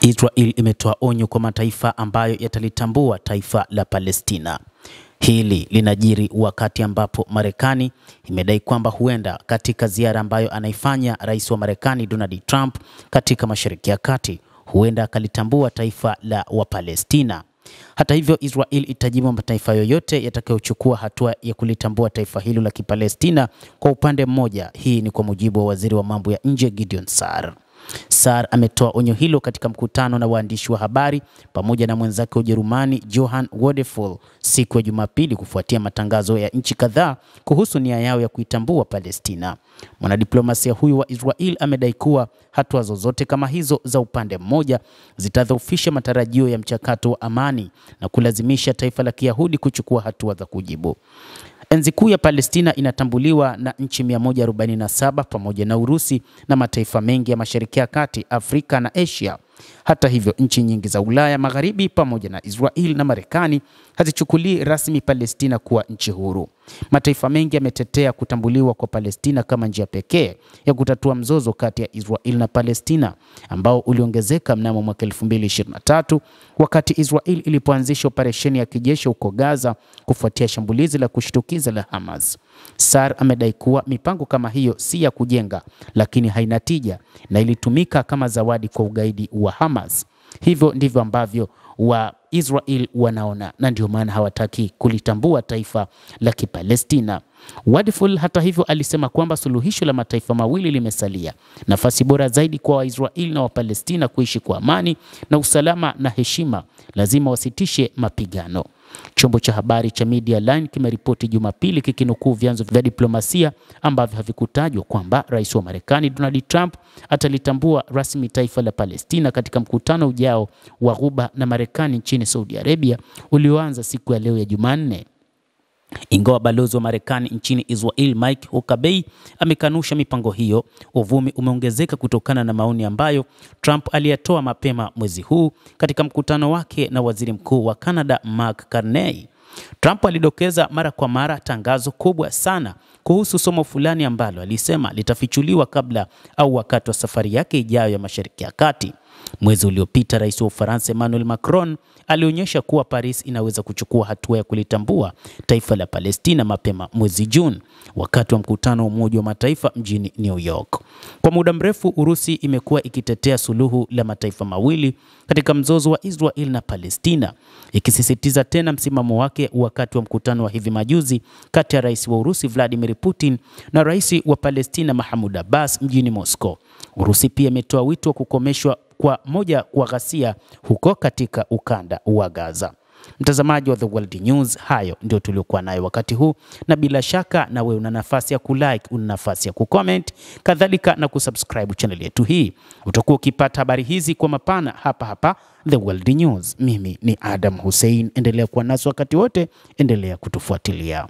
Israel imetoa onyo kwa mataifa ambayo yatalitambua taifa la Palestina. Hili linajiri wakati ambapo Marekani imedai kwamba huenda katika ziara ambayo anaifanya rais wa Marekani Donald Trump katika Mashariki ya Kati, huenda akalitambua taifa la Wapalestina. Hata hivyo, Israel itajibu mataifa yoyote yatakayochukua hatua ya kulitambua taifa hilo la Kipalestina kwa upande mmoja. Hii ni kwa mujibu wa waziri wa mambo ya nje Gideon Saar. Saar ametoa onyo hilo katika mkutano na waandishi wa habari pamoja na mwenzake wa Ujerumani Johann Wadephul siku ya Jumapili kufuatia matangazo ya nchi kadhaa kuhusu nia yao ya kuitambua Palestina. Mwanadiplomasia huyu wa Israel amedai kuwa hatua zozote kama hizo za upande mmoja zitadhoofisha matarajio ya mchakato wa amani na kulazimisha taifa la Kiyahudi kuchukua hatua za kujibu. Enzi kuu ya Palestina inatambuliwa na nchi 147 pamoja na Urusi na mataifa mengi ya Mashariki ya Kati, Afrika na Asia. Hata hivyo, nchi nyingi za Ulaya Magharibi pamoja na Israel na Marekani hazichukulii rasmi Palestina kuwa nchi huru. Mataifa mengi yametetea kutambuliwa kwa Palestina kama njia pekee ya kutatua mzozo kati ya Israel na Palestina ambao uliongezeka mnamo mwaka 2023 wakati Israel ilipoanzisha operesheni ya kijeshi huko Gaza kufuatia shambulizi la kushtukiza la Hamas. Saar amedai kuwa mipango kama hiyo si ya kujenga, lakini haina tija na ilitumika kama zawadi kwa ugaidi wa Hamas. Hivyo ndivyo ambavyo wa Israel wanaona, na ndio maana hawataki kulitambua taifa la Kipalestina. Wadephul hata hivyo alisema kwamba suluhisho la mataifa mawili limesalia, nafasi bora zaidi kwa Waisraeli na Wapalestina kuishi kwa amani na usalama na heshima, lazima wasitishe mapigano. Chombo cha habari cha Media Line kimeripoti Jumapili kikinukuu vyanzo vya diplomasia ambavyo havikutajwa kwamba rais wa Marekani Donald Trump atalitambua rasmi taifa la Palestina katika mkutano ujao wa Ghuba na Marekani nchini Saudi Arabia ulioanza siku ya leo ya Jumanne. Ingawa balozi wa Marekani nchini Israel Mike Huckabee amekanusha mipango hiyo, uvumi umeongezeka kutokana na maoni ambayo Trump aliyatoa mapema mwezi huu katika mkutano wake na waziri mkuu wa Canada Mark Carney. Trump alidokeza mara kwa mara tangazo kubwa sana kuhusu somo fulani ambalo alisema litafichuliwa kabla au wakati wa safari yake ijayo ya Mashariki ya Kati. Mwezi uliopita rais wa Ufaransa Emmanuel Macron alionyesha kuwa Paris inaweza kuchukua hatua ya kulitambua taifa la Palestina mapema mwezi Juni wakati wa mkutano wa Umoja wa Mataifa mjini New York. Kwa muda mrefu Urusi imekuwa ikitetea suluhu la mataifa mawili katika mzozo wa Israel na Palestina, ikisisitiza tena msimamo wake wakati wa mkutano wa hivi majuzi kati ya rais wa Urusi Vladimir Putin na rais wa Palestina Mahmoud Abbas mjini Moscow. Urusi pia imetoa wito wa kukomeshwa kwa ghasia huko katika ukanda wa Gaza. Mtazamaji wa The World News, hayo ndio tuliokuwa nayo wakati huu, na bila shaka na wewe una nafasi ya kulike, una nafasi ya kucomment, kadhalika na kusubscribe channel yetu hii. Utakuwa ukipata habari hizi kwa mapana hapa The World News. Mimi ni Adam Hussein, endelea kuwa nasi wakati wote, endelea kutufuatilia.